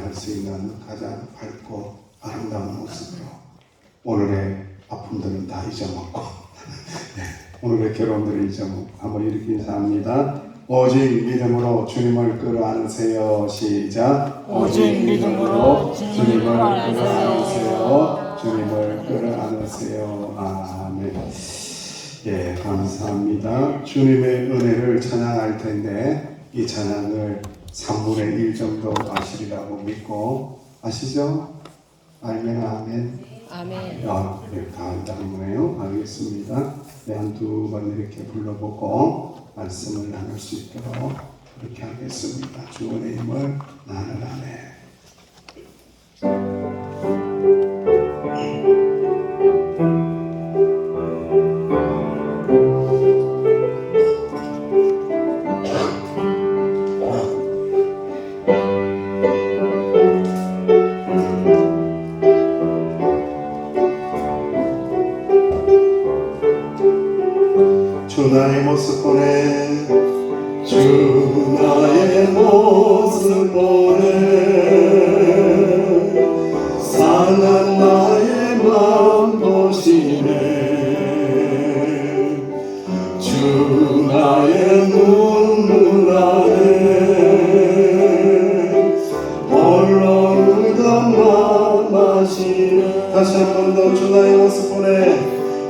찬양할 수 있는 가장 밝고 아름다운 모습으로 오늘의 아픔들은 다 잊어먹고 네, 오늘의 괴로움들을 잊어먹고 한번 이렇게 인사합니다. 오직 믿음으로 주님을 끌어안으세요. 시작. 오직 믿음으로 주님을 주님을 끌어안으세요. 주님을 끌어안으세요. 아멘. 예, 감사합니다. 주님의 은혜를 찬양할 텐데 이 찬양을 3분의 1 정도 아시리라고 믿고 아시죠? 아멘. 아멘. 아멘. 네, 다 안다는 거예요. 알겠습니다. 네, 한두 번 이렇게 불러보고 말씀을 나눌 수 있도록 그렇게 하겠습니다. 주의 힘을 나는 아멘. 주 나의 모습 보내 주 나의 모습 보내 상한 나의 맘 보시네 주 나의 눈물 안에 홀로 울던 맘 아시네 다시 한 번 더 주 나의 모습 보내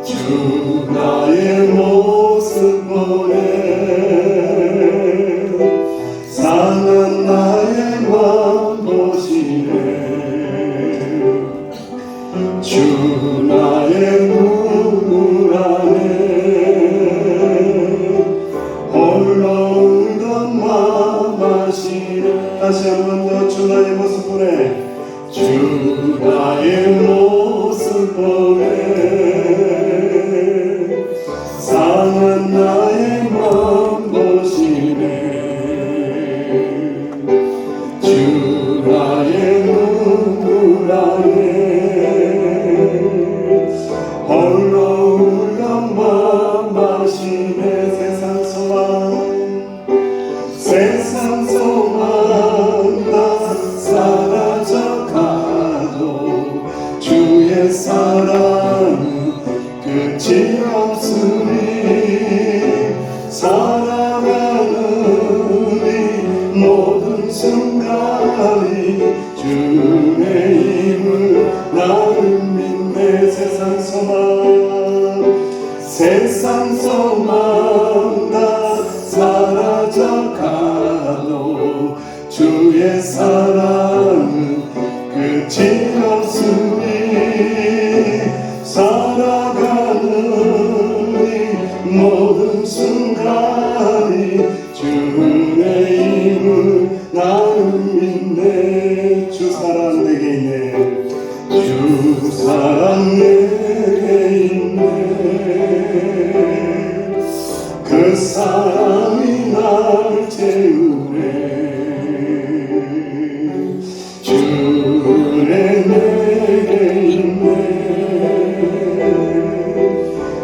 주 나의 모습 보내 상한 나의 맘 보시네 주 나의 눈물 안에 홀로 울던 맘 아시네 다시 한 번 더 주 나의 모습 보내 주 나의 모습 보내 상한 나의 맘 보시네 주 나의 눈물 안에 홀로 울던 맘 아시네 세상 소망 다 사라져 가도 주의 사랑은 끝이 없으니 살아가는 이 모든 순간이 주의 힘을 나는 믿네 세상 소망 다 사라져 가도 주의 사랑은 끝이 없으니 살아가는 이 모든 순간이 주의 힘을 나는 믿네 주 사랑 내게 있네 주 사랑 내게 있네 그 사랑이 날 채우네 주의 내게 있네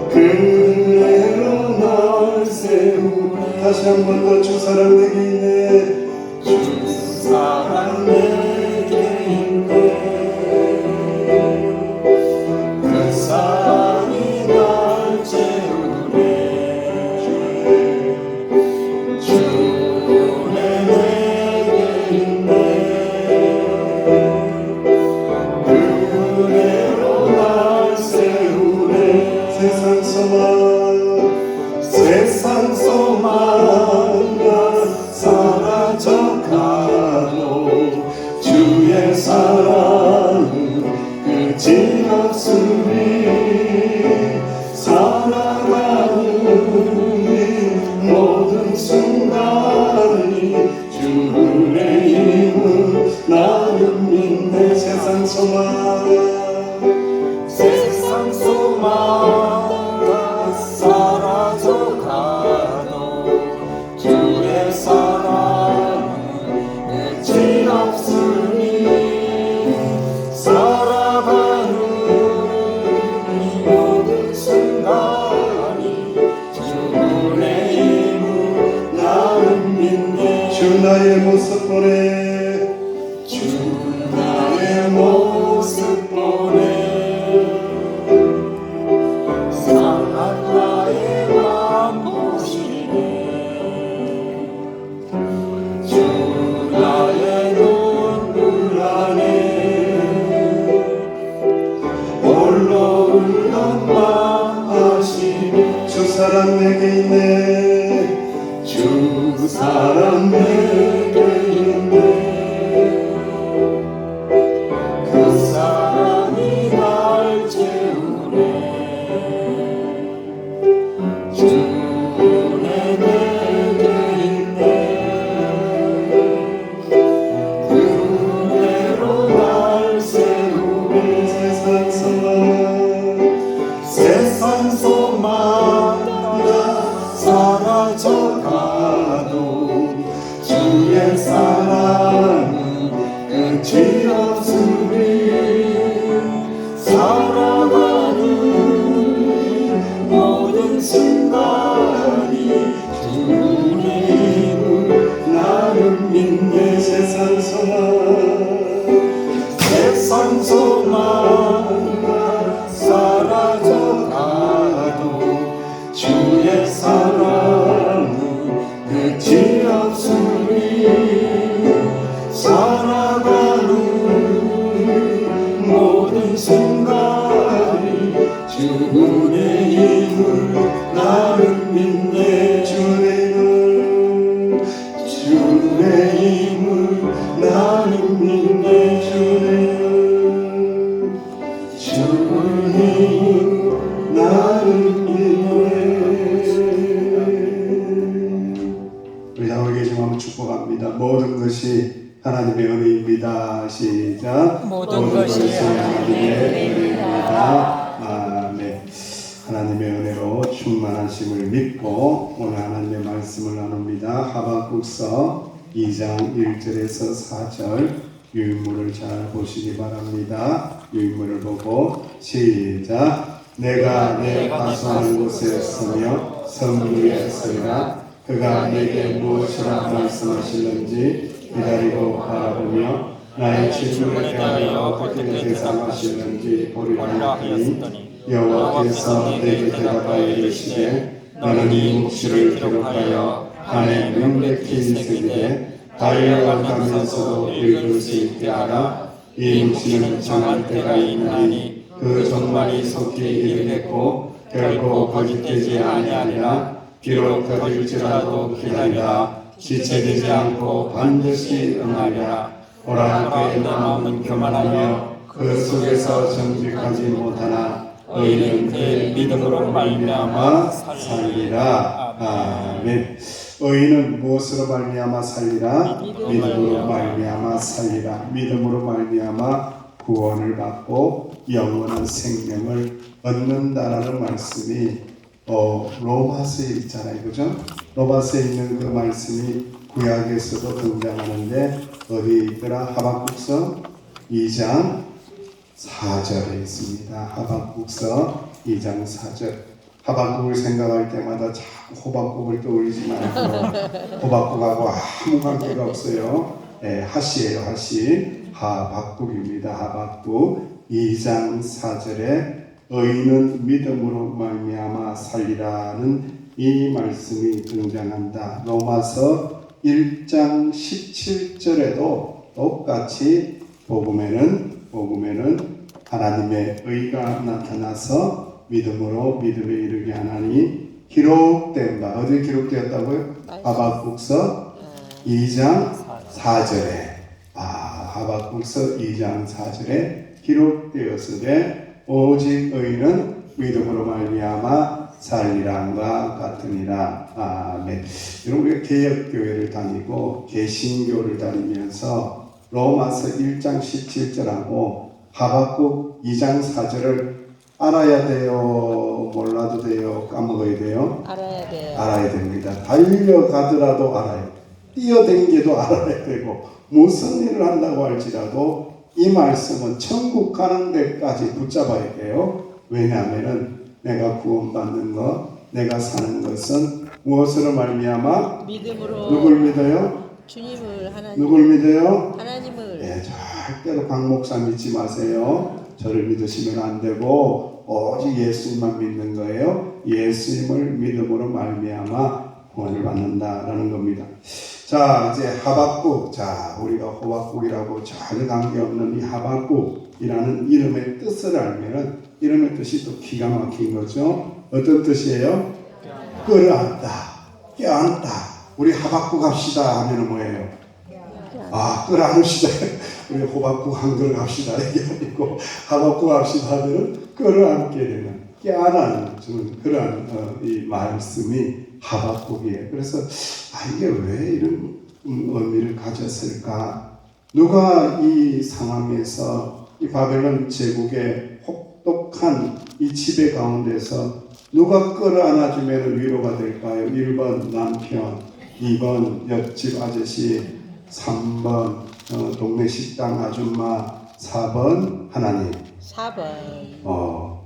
그대로 날 세우네 다시 한 번 더 주 사랑 내게 있네 주 사랑 내게 있네 그 사랑이 날 채우네 주의 내게 있네 그대로 날 세우네 세상 소망과 끝이 없으니 살아가는 모든 순간이 주의 힘을 나는 믿네. 세상 소망 사라져가도 주의 사랑은 끝이 없으니 살아가는 모든 순간이 주의 힘을 나는 믿네. 주의 힘을 나는 믿네. 주의 힘을 나는 믿네. 우리 다 우리 계신 한번 축복합니다. 모든 것이 하나님의 은혜입니다. 시작. 모든 것이 하나님의 은혜입니다. 아멘. 하나님의 은혜로 충만하심을 믿고 오늘 하나님의 말씀을 나눕니다. 하박국서 2장 1절에서 4절 유인물을 잘 보시기 바랍니다. 유인물을 보고 시작. 내가 내 가수한 곳에 서며 성 위에 서리라. 그가 내게 무엇이라 말씀하시는지 기다리고 바라보며 나의 질문에 대하여 어떻게 대답하시는지 보리라 하였더니 여호와께서 내게 대답하여 이르시되 너는 이 묵시를 기록하여 안에 명백히 새기되 달려가면서도 읽을 수 있게 하라. 이 묵시는 정할 때가 있나니 그 종말이 속히 이르겠고 결코 거짓되지 아니하리라. 비록 더딜지라도 기다리라. 지체되지 않고 반드시 응하리라. 오라 그의 마음은 교만하며 그 속에서 정직하지 못하나 의인은 그의 믿음으로 말미암아 살리라. 아멘. 의인은 무엇으로 말미암아 살리라? 믿음으로 말미암아 살리라. 믿음으로 말미암아 구원을 받고 영원한 생명을 얻는다라는 말씀이 로마서에 있잖아요, 그죠? 로마서에 있는 그 말씀이 구약에서도 등장하는데 어디에 있더라? 하박국서 2장 4절에 있습니다. 하박국서 2장 4절. 하박국을 생각할 때마다 자꾸 호박국을 떠올리지 말고 호박국하고 아무 관계가 없어요. 네, 하시예요, 하시. 하박국입니다. 하박국 2장 4절에 의인은 믿음으로 말미암아 살리라는 이 말씀이 등장한다. 로마서 1장 17절에도 똑같이 복음에는 하나님의 의가 나타나서 믿음으로 믿음에 이르게 하나니 기록된 바. 어디에 기록되었다고요? 하박국서 2장 4절에 하박국서 2장 4절에 기록되었으되 오직 의인은 믿음으로 말미암아 살리란과 같으니라. 아멘. 여러분 우리가 개혁교회를 다니고 개신교를 다니면서 로마서 1장 17절하고 하박국 2장 4절을 알아야 돼요? 몰라도 돼요? 까먹어야 돼요? 알아야 돼요. 알아야 됩니다. 달려가더라도 알아요. 뛰어댕겨도 알아야 되고 무슨 일을 한다고 할지라도 이 말씀은 천국 가는 데까지 붙잡아야 돼요. 왜냐하면 내가 구원받는 것, 내가 사는 것은 무엇으로 말미암아? 믿음으로. 누굴 믿어요? 주님을 하나님. 누굴 믿어요? 하나님을. 네, 절대로 강 목사 믿지 마세요. 저를 믿으시면 안 되고 오직 예수님만 믿는 거예요. 예수님을 믿음으로 말미암아 구원을 받는다라는 겁니다. 자, 이제 하박국. 자, 우리가 호박국이라고 전혀 관계없는 이 하박국이라는 이름의 뜻을 알면은 이름의 뜻이 또 기가 막힌 거죠. 어떤 뜻이에요? 끌어안다, 껴안다. 우리 하박국 합시다 하면은 뭐예요? 끌어안읍시다. 우리 호박국 한 그릇 합시다. 이게 아니고 하박국 합시다 하면은 끌어안게 되는, 껴안는 주는 그러한 이 말씀이 하박국이에요. 그래서 이게 왜 이런 의미를 가졌을까? 누가 이 상황에서 이 바벨론 제국의 혹독한 이 지배 가운데서 누가 끌어안아주면 위로가 될까요? 1번 남편, 2번 옆집 아저씨, 3번 동네 식당 아줌마 4번 하나님. 4번.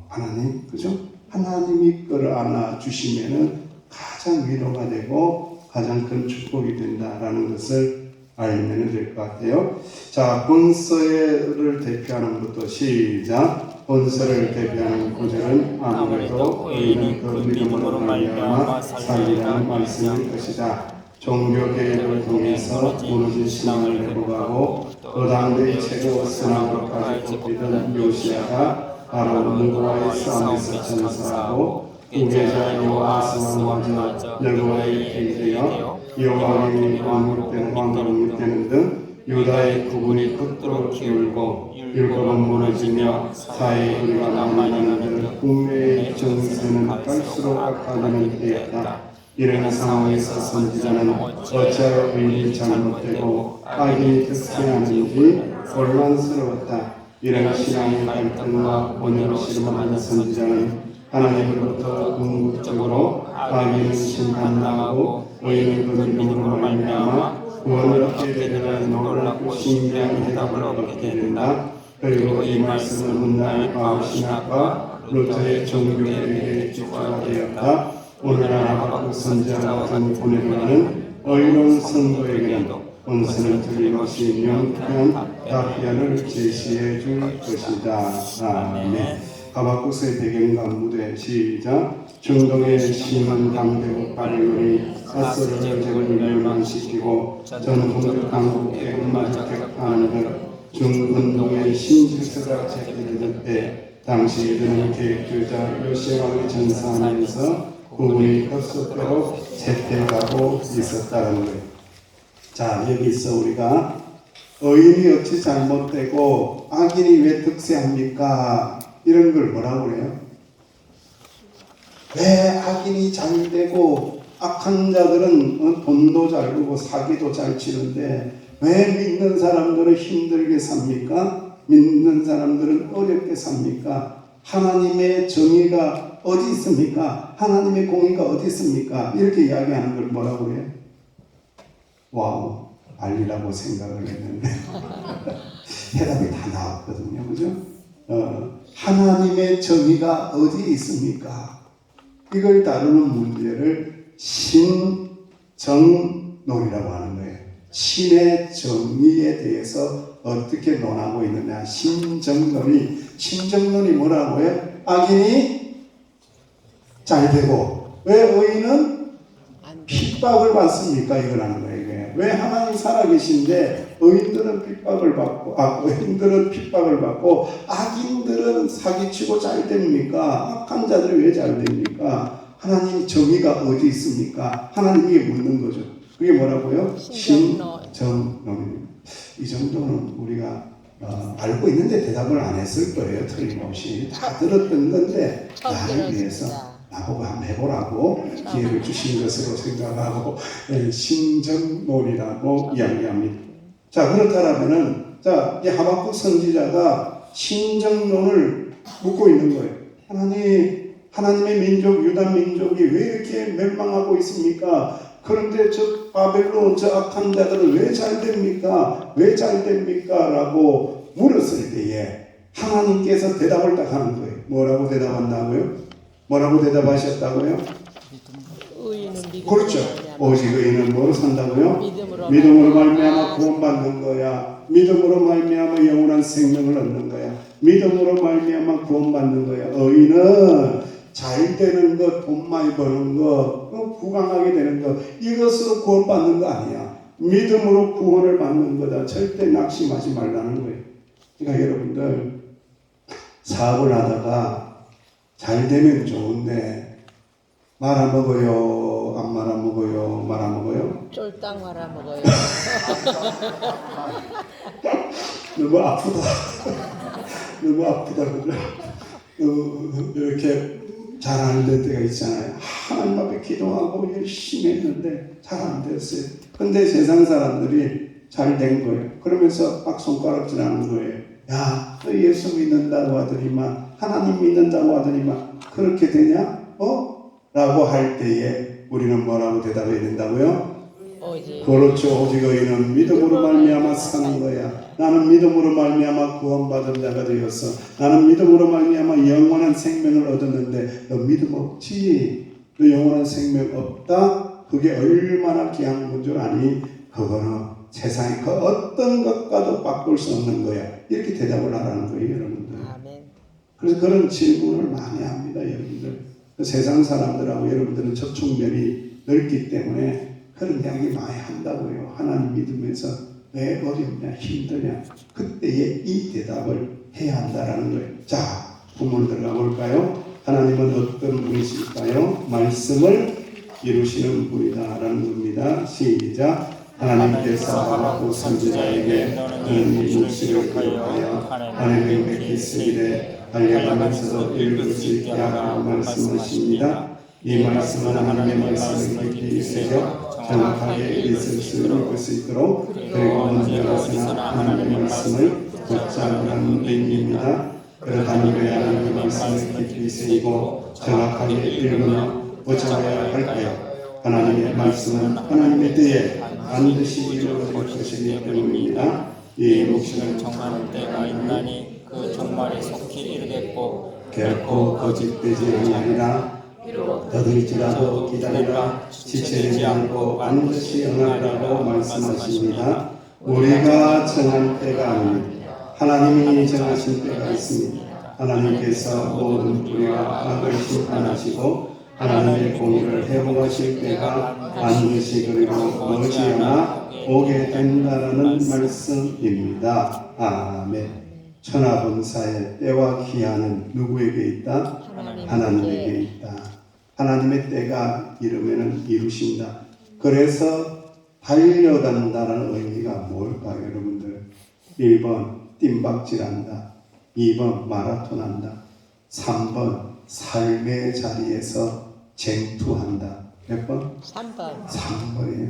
하나님, 그죠? 하나님이 끌어안아 주시면은 가장 위로가 되고 가장 큰 축복이 된다라는 것을 알면 될 것 같아요. 자, 본서를 대표하는 것도 시작. 본서를 대표하는 구절은 아무래도 의인은 그 믿음으로 말미암아 살리라는 말씀일 것이다. 종교개혁을 통해서 무너진 신앙을 회복하고 또 당대의 최고 선왕으로까지 꼽히던 요시아가 바로 누구와의 싸움에서 전사하고 후계자 요아스와 맞아 여호와의 대적이여 여호와의 왕으로 되는 등 유다의 구분이 극도로 기울고 율법은 무너지며 사회의 우리가 남아있는 등 국내의 정세는 갈수록 악화되는 때였다. 이런 상황에서 선지자는 어찌하여 의인이 잘못되고 악인이 득세하는지 혼란스러웠다. 이런 신앙의 갈등과 원효로 씨름하는 선지자는 하나님으로부터 궁극적으로 악인은 심판당하고 의인은 그 믿음으로 말미암아 구원을 얻게 되는 놀랍고 신비한 해답을 얻게 된다. 그리고 이 말씀은 훗날 바울신학과 루터의 종교개혁의 기초가 되었다. 오늘날 하박국 선지자와 같은 보내보는 어이로운 성도에게는 본서는 틀림없이 명쾌한 답변을 제시해 줄 것이다. 아멘. 하박국서의 배경과 무대 시작. 중동의 심한 강대국 바벨론이 아수르 제국을 멸망시키고 전통적 강국에 격파하는 등 중근동의 신질서가 제기되던 때 당시 이들은 계획주의자 요시아 왕이 전사하면서 구분이 급속도로 쇠퇴하고 있었다는 거예요. 자, 여기서 우리가 의인이 어찌 잘못되고 악인이 왜 득세합니까? 이런 걸 뭐라고 그래요? 왜 악인이 잘 되고 악한 자들은 돈도 잘 벌고 사기도 잘 치는데 왜 믿는 사람들은 힘들게 삽니까? 믿는 사람들은 어렵게 삽니까? 하나님의 정의가 어디 있습니까? 하나님의 공의가 어디 있습니까? 이렇게 이야기하는 걸 뭐라고 해요? 와우, 알리라고 생각을 했는데 해답이 다 나왔거든요. 그죠? 하나님의 정의가 어디 있습니까? 이걸 다루는 문제를 신정론이라고 하는 거예요. 신의 정의에 대해서 어떻게 논하고 있느냐. 신정론이 뭐라고 해요? 악인이 잘 되고 왜 의인은 핍박을 받습니까? 이걸 하는 거예요. 왜 하나님 살아계신데 의인들은 핍박을 받고 의인들은 핍박을 받고 악인들은 사기치고 잘 됩니까? 악한 자들이 왜 잘 됩니까? 하나님 정의가 어디 있습니까? 하나님에게 묻는 거죠. 그게 뭐라고요? 신정론입니다. 이 정도는 우리가 알고 있는데 대답을 안 했을 거예요. 틀림없이 다 들었던 건데 나를 위해서 나보고 한번 해보라고 기회를 주신 것으로 생각하고 신정론이라고 이야기합니다. 자, 그렇다면은 이 하박국 선지자가 신정론을 묻고 있는 거예요. 하나님의 민족 유다 민족이 왜 이렇게 멸망하고 있습니까? 그런데 저 바벨론 저 악한 자들은 왜 잘 됩니까? 왜 잘 됩니까? 라고 물었을 때에 하나님께서 대답을 딱 하는 거예요. 뭐라고 대답한다고요? 뭐라고 대답하셨다고요? 의인은 그렇죠. 오직 의인은 뭐로 산다고요? 믿음으로 말미암아 구원받는 거야. 믿음으로 말미암아 영원한 생명을 얻는 거야. 믿음으로 말미암아 구원받는 거야. 의인은 잘 되는 것, 돈 많이 버는 것, 구강하게 되는 것, 이것으로 구원받는 거 아니야. 믿음으로 구원을 받는 거다. 절대 낙심하지 말라는 거예요. 그러니까 여러분들 사업을 하다가 잘 되면 좋은데 말아먹어요? 안 말아먹어요? 말아먹어요? 쫄딱 말아먹어요. 너무 아프다. 너무 아프다. 그죠? 이렇게 잘 안 될 때가 있잖아요. 하나님 앞에 기도하고 열심히 했는데 잘 안 됐어요. 근데 세상 사람들이 잘 된 거예요. 그러면서 막 손가락질 하는 거예요. 야, 너 예수 믿는다고 하더니만, 하나님 믿는다고 하더니만 그렇게 되냐? 라고 할 때에 우리는 뭐라고 대답해야 된다고요? 오직 그렇죠. 오직 의인은 믿음으로 말미암아 사는 거야. 나는 믿음으로 말미암아 구원받은 자가 되었어. 나는 믿음으로 말미암아 영원한 생명을 얻었는데 너 믿음 없지? 너 영원한 생명 없다? 그게 얼마나 귀한 건 줄 아니? 그거는 세상의 그 어떤 것과도 바꿀 수 없는 거야. 이렇게 대답을 하라는 거예요, 여러분들. 아멘. 그래서 그런 질문을 많이 합니다, 여러분들. 세상 사람들하고 여러분들은 접촉면이 넓기 때문에 그런 이야기 많이 한다고요. 하나님 믿으면서 왜 어렵냐, 힘드냐. 그때에 이 대답을 해야 한다는 거예요. 자, 본문 들어가 볼까요? 하나님은 어떤 분이실까요? 말씀을 이루시는 분이다라는 겁니다. 시작. 하나님께서 하고 선지자에게 너는 이 묵시를 기록하여 하나님께 기쓰기를 달려가면서도 읽을 수 있게 하라고 말씀하십니다. 이 말씀은 하나님의 말씀을 깊이 새겨 정확하게 있을 수 읽을 수 있도록 그리고 언제 어디서나 하나님의 말씀을 붙잡으라는 의미입니다. 그러다니 왜 하나님의 말씀을 깊이 새기고 정확하게 읽으며 붙잡아야 할까요? 하나님의 말씀은 하나님의 때에 반드시 이루어질 것이기 때문입니다. 이 묵시는 정하는 때가 있나니 그 종말이 속히 이르겠고 결코 거짓되지 아니하리라. 더딜지라도 기다리라. 지체되지 않고 반드시 응하리라고 말씀하십니다. 우리가 정한 때가 아닙니다. 하나님이 정하신 때가 있습니다. 하나님께서 모든 뿌리와 악을 심판하시고 하나님의 공의를 회복하실 때가 반드시 그리고 머지않아 오게 된다라는 말씀입니다. 아멘. 천하분사의 때와 기한은 누구에게 있다? 하나님에게 있다. 하나님의 때가 이르면은 이루신다. 그래서 달려간다라는 의미가 뭘까요, 여러분들? 1번 뜀박질한다. 2번 마라톤한다. 3번 삶의 자리에서 쟁투한다. 몇 번? 3번. 3번이에요.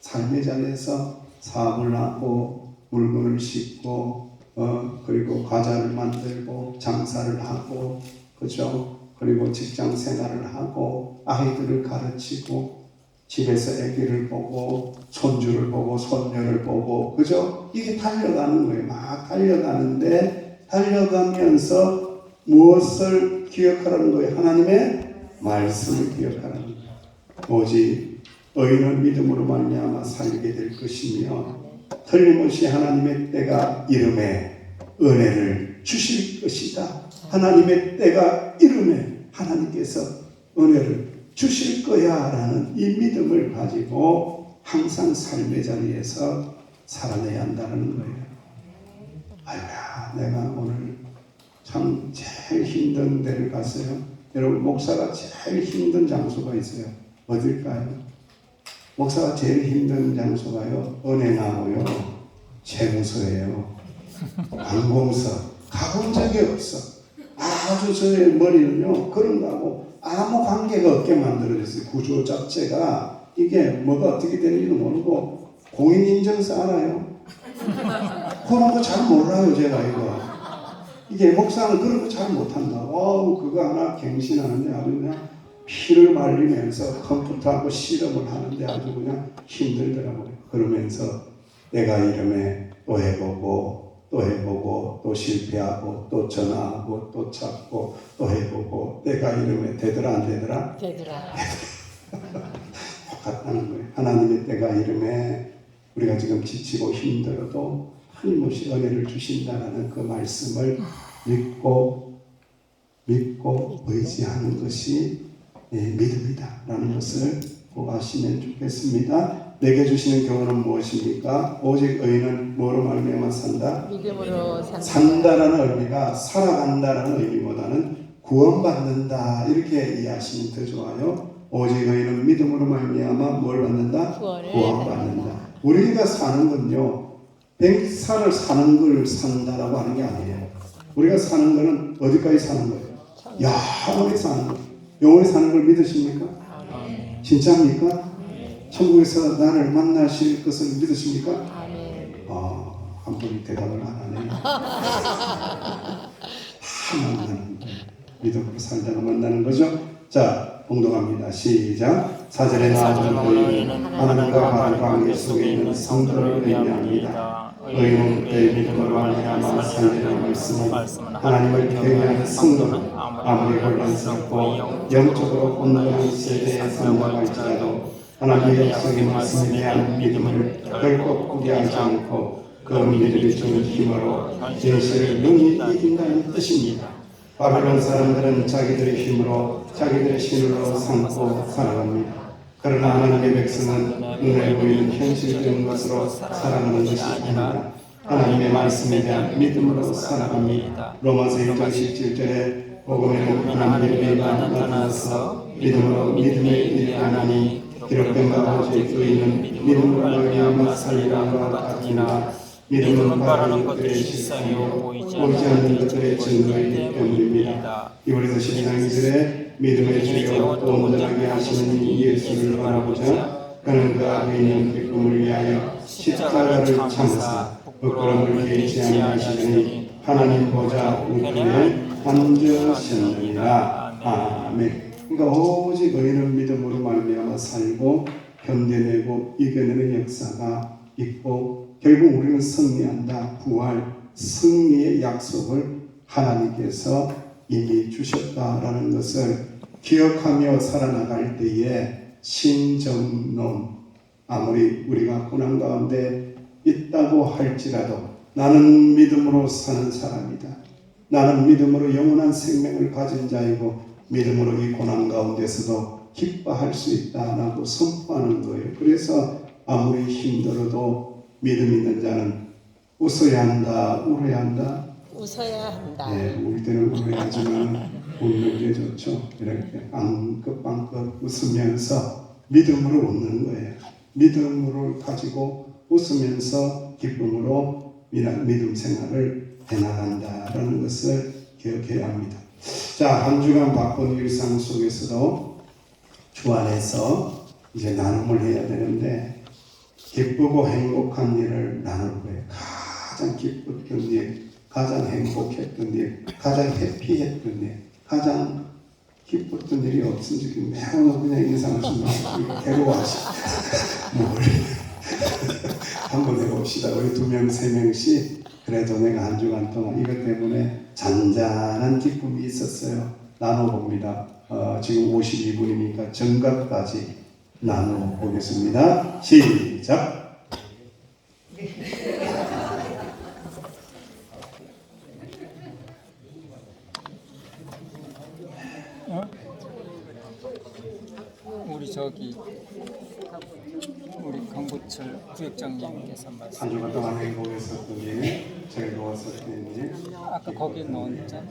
삶의 자리에서 사업을 하고 물건을 싣고 그리고 과자를 만들고 장사를 하고 그죠? 그리고 직장 생활을 하고 아이들을 가르치고 집에서 아기를 보고 손주를 보고 손녀를 보고 그죠? 이게 달려가는 거예요. 막 달려가는데 달려가면서 무엇을 기억하라는 거예요? 하나님의 말씀을 기억하라는 거예요. 오직 의인은 믿음으로 말미암아 살게 될 것이며 틀림없이 하나님의 때가 이름에 은혜를 주실 것이다. 하나님의 때가 이름에 하나님께서 은혜를 주실 거야 라는 이 믿음을 가지고 항상 삶의 자리에서 살아내야 한다는 거예요. 아유야, 내가 오늘 참 제일 힘든 데를 갔어요. 여러분, 목사가 제일 힘든 장소가 있어요. 어딜까요? 목사가 제일 힘든 장소가요, 은행하고요, 세무서예요. 관공서 가본 적이 없어. 아주 저의 머리는요 그런 거하고 아무 관계가 없게 만들어졌어요. 구조 자체가 이게 뭐가 어떻게 되는지도 모르고 공인인증서 알아요? 그런 거 잘 몰라요 제가 이거. 이게 목사는 그런 거 잘 못한다. 그거 하나 갱신하는데 아주 그냥 피를 말리면서 컴퓨터하고 실험을 하는데 아주 그냥 힘들더라고요. 그러면서 내가 이름에 또 해보고 또 실패하고 또 전화하고 또 찾고 또 해보고 내가 이름에 되더라 안 되더라? 되더라. 똑같다는 거예요. 하나님의 때가 이름에 우리가 지금 지치고 힘들어도 틀림없이 은혜를 주신다는 그 말씀을 믿고 의지하는 것이 믿음이다 라는 것을 꼭 아시면 좋겠습니다. 내게 주시는 교훈은 무엇입니까? 오직 의인은 뭐로 말미암아 산다? 믿음으로 산다라는 의미가 살아간다라는 의미보다는 구원받는다 이렇게 이해하시면 더 좋아요. 오직 의인은 믿음으로 말미암아 뭘 받는다? 구원받는다. 우리가 사는 건요 100살을 사는 걸 산다라고 하는 게 아니에요. 우리가 사는 거는 어디까지 사는 거예요? 영원히 사는 거예요. 영원히 사는 걸 믿으십니까? 진짜입니까? 천국에서 나를 만나실 것을 믿으십니까? 아멘. 한 분이 대답을 안 하네요. 다 만나는 거예요. 믿음으로 살다가 만나는 거죠. 자, 봉독합니다. 시작. 사절에 나오는 너희는 너희는 하나님과 바른 관계 속에 있는 성도를 의미합니다. 의인은 그의 믿음으로 말미암아 살리는 말씀은 하나님을 경외하는 성도는 아무리 혼란스럽고 영적으로 혼돈한 세대에 산다고 할지라도 하나님의 약속의 말씀에 대한 믿음을 결코 포기하지 않고 그 믿음이 주는 힘으로 현실을 능히 이긴다는 뜻입니다. 바벨론 사람들은 자기들의 힘으로 자기들의 신으로 삼고 살아갑니다. 그러나 하나님의 백성은 눈에 보이는 현실적인 것으로 살아가는 것이 아니라 하나님의 말씀에 대한 믿음으로 살아갑니다. 로마서 1장 17절에 복음에는 하나님의 믿음이 나타나서 믿음으로 믿음에 이르게 하나니 기록된 바 오직 의인은 믿음으로 말미암아 살리라는 것 같으니라. 믿음은 바라는 것들의 실상이요 보이지 않는 것들의 증거이기 때문입니다. 이번에서 12장 2절에 믿음의 주요 또 온전하게 하시는 이 예수를 바라보자 그는 그 앞에 있는 기쁨을 위하여 십자가를 참사 부끄러움을 개의치 아니하시더니 하나님 보좌 우편에 앉으셨느니라. 아멘. 그러니까 오직 의인은 믿음으로 말미암아 살고 견뎌내고 이겨내는 역사가 있고 결국 우리는 승리한다. 부활, 승리의 약속을 하나님께서 이미 주셨다라는 것을 기억하며 살아나갈 때에 신정론, 아무리 우리가 고난 가운데 있다고 할지라도 나는 믿음으로 사는 사람이다. 나는 믿음으로 영원한 생명을 가진 자이고 믿음으로 이 고난 가운데서도 기뻐할 수 있다라고 선포하는 거예요. 그래서 아무리 힘들어도 믿음 있는 자는 웃어야 한다, 울어야 한다. 웃어야 한다. 네, 우리 때는 울어야지만 웃는 게 좋죠. 이렇게 빵긋빵긋 웃으면서 믿음으로 웃는 거예요. 믿음을 가지고 웃으면서 기쁨으로 믿음 생활을 해나간다라는 것을 기억해야 합니다. 자, 한 주간 바쁜 일상 속에서도 주 안에서 이제 나눔을 해야 되는데 기쁘고 행복한 일을 나눌 거예요. 가장 기뻤던 일, 가장 행복했던 일, 가장 해피했던 일, 가장 기뻤던 일이 없은 적이 매우 그냥 인상을 쓰면서 괴로워하시. 한번 해봅시다. 우리 2명, 3명씩 그래도 내가 한 주간 동안 이것 때문에 잔잔한 기쁨이 있었어요. 나눠봅니다. 지금 52분이니까 정각까지 나눠보겠습니다. 시작! 우리 강구철 부역장님께서 말씀. 한 주간 동안 행복했었던 일, 즐거웠었던 일. 아까 거기 넣었잖아.